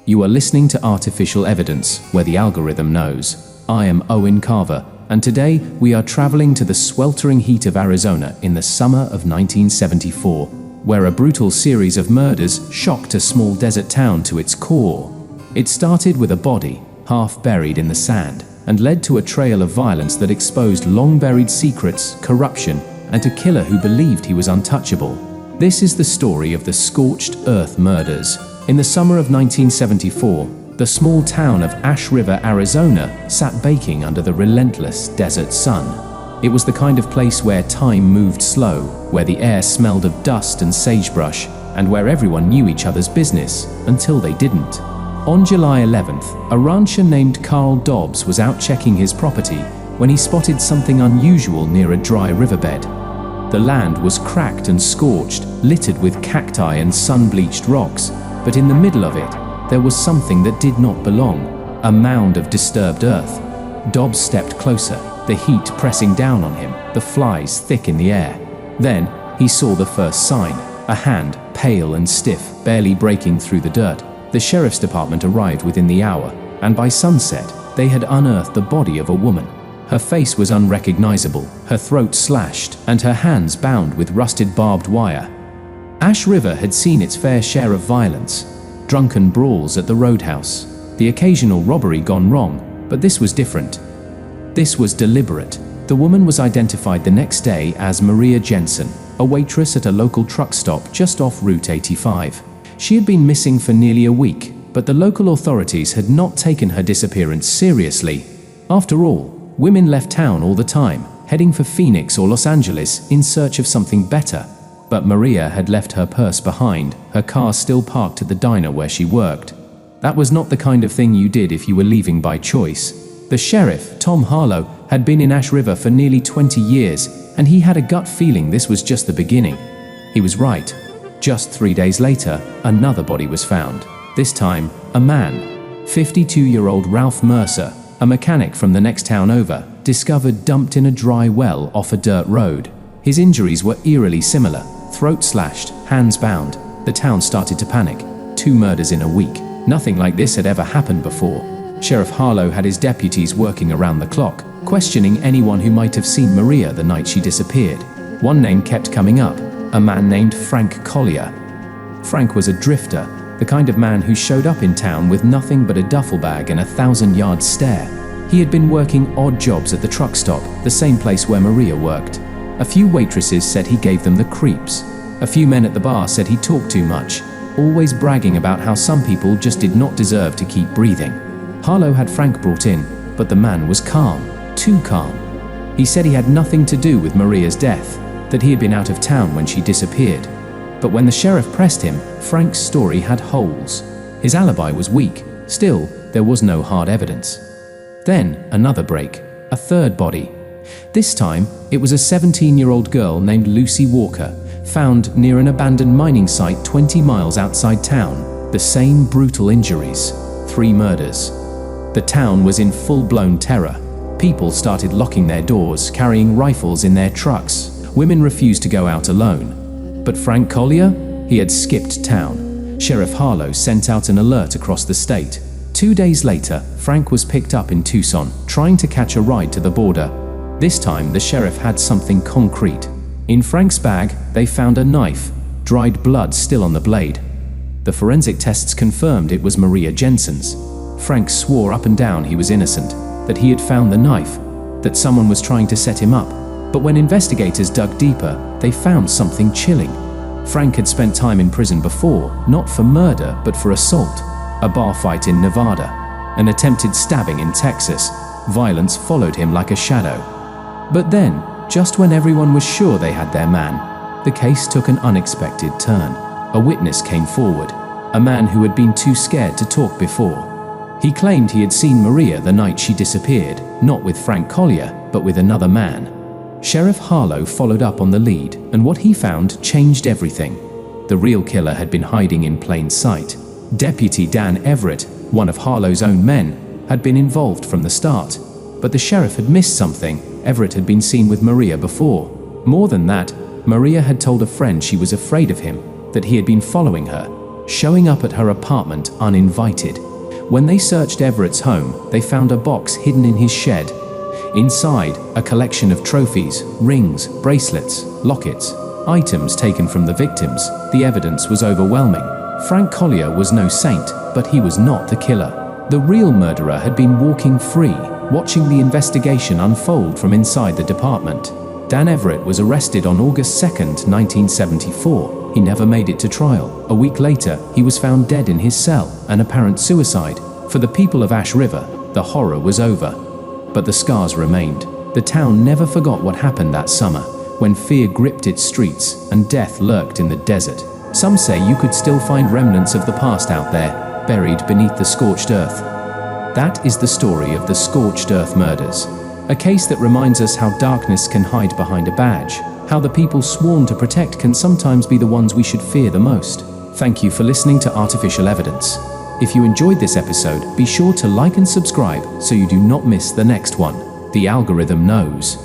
You are listening to Artificial Evidence, where the algorithm knows. I am Owen Carver, and today we are traveling to the sweltering heat of Arizona in the summer of 1974, where a brutal series of murders shocked a small desert town to its core. It started with a body, half buried in the sand, and led to a trail of violence that exposed long-buried secrets, corruption, and a killer who believed he was untouchable. This is the story of the Scorched Earth Murders. In the summer of 1974, the small town of Ash River, Arizona, sat baking under the relentless desert sun. It was the kind of place where time moved slow, where the air smelled of dust and sagebrush, and where everyone knew each other's business, until they didn't. On July 11th, a rancher named Carl Dobbs was out checking his property when he spotted something unusual near a dry riverbed. The land was cracked and scorched, littered with cacti and sun-bleached rocks, but in the middle of it, there was something that did not belong, a mound of disturbed earth. Dobbs stepped closer, the heat pressing down on him, the flies thick in the air. Then, he saw the first sign, a hand, pale and stiff, barely breaking through the dirt. The sheriff's department arrived within the hour, and by sunset, they had unearthed the body of a woman. Her face was unrecognizable, her throat slashed, and her hands bound with rusted barbed wire. Ash River had seen its fair share of violence, drunken brawls at the roadhouse, the occasional robbery gone wrong, but this was different. This was deliberate. The woman was identified the next day as Maria Jensen, a waitress at a local truck stop just off Route 85. She had been missing for nearly a week, but the local authorities had not taken her disappearance seriously. After all, women left town all the time, heading for Phoenix or Los Angeles in search of something better. But Maria had left her purse behind, her car still parked at the diner where she worked. That was not the kind of thing you did if you were leaving by choice. The sheriff, Tom Harlow, had been in Ash River for nearly 20 years, and he had a gut feeling this was just the beginning. He was right. Just 3 days later, another body was found. This time, a man. 52-year-old Ralph Mercer, a mechanic from the next town over, discovered dumped in a dry well off a dirt road. His injuries were eerily similar. Throat slashed, hands bound. The town started to panic. 2 murders in a week. Nothing like this had ever happened before. Sheriff Harlow had his deputies working around the clock, questioning anyone who might have seen Maria the night she disappeared. One name kept coming up, a man named Frank Collier. Frank was a drifter, the kind of man who showed up in town with nothing but a duffel bag and a 1,000-yard stare. He had been working odd jobs at the truck stop, the same place where Maria worked. A few waitresses said he gave them the creeps. A few men at the bar said he talked too much, always bragging about how some people just did not deserve to keep breathing. Harlow had Frank brought in, but the man was calm, too calm. He said he had nothing to do with Maria's death, that he had been out of town when she disappeared. But when the sheriff pressed him, Frank's story had holes. His alibi was weak. Still, there was no hard evidence. Then, another break, a third body. This time, it was a 17-year-old girl named Lucy Walker, found near an abandoned mining site 20 miles outside town. The same brutal injuries. 3 murders. The town was in full-blown terror. People started locking their doors, carrying rifles in their trucks. Women refused to go out alone. But Frank Collier? He had skipped town. Sheriff Harlow sent out an alert across the state. 2 days later, Frank was picked up in Tucson, trying to catch a ride to the border. This time, the sheriff had something concrete. In Frank's bag, they found a knife, dried blood still on the blade. The forensic tests confirmed it was Maria Jensen's. Frank swore up and down he was innocent, that he had found the knife, that someone was trying to set him up. But when investigators dug deeper, they found something chilling. Frank had spent time in prison before, not for murder, but for assault. A bar fight in Nevada, an attempted stabbing in Texas. Violence followed him like a shadow. But then, just when everyone was sure they had their man, the case took an unexpected turn. A witness came forward, a man who had been too scared to talk before. He claimed he had seen Maria the night she disappeared, not with Frank Collier, but with another man. Sheriff Harlow followed up on the lead, and what he found changed everything. The real killer had been hiding in plain sight. Deputy Dan Everett, one of Harlow's own men, had been involved from the start. But the sheriff had missed something. Everett had been seen with Maria before. More than that, Maria had told a friend she was afraid of him, that he had been following her. showing up at her apartment uninvited. When they searched Everett's home, they found a box hidden in his shed. Inside, a collection of trophies, rings, bracelets, lockets, items taken from the victims. The evidence was overwhelming. Frank Collier was no saint, but he was not the killer. The real murderer had been walking free, watching the investigation unfold from inside the department. Dan Everett was arrested on August 2nd, 1974. He never made it to trial. A week later, he was found dead in his cell, an apparent suicide. For the people of Ash River, the horror was over. But the scars remained. The town never forgot what happened that summer, when fear gripped its streets and death lurked in the desert. Some say you could still find remnants of the past out there, buried beneath the scorched earth. That is the story of the Scorched Earth Murders, a case that reminds us how darkness can hide behind a badge, how the people sworn to protect can sometimes be the ones we should fear the most. Thank you for listening to Artificial Evidence. If you enjoyed this episode, be sure to like and subscribe so you do not miss the next one. The algorithm knows.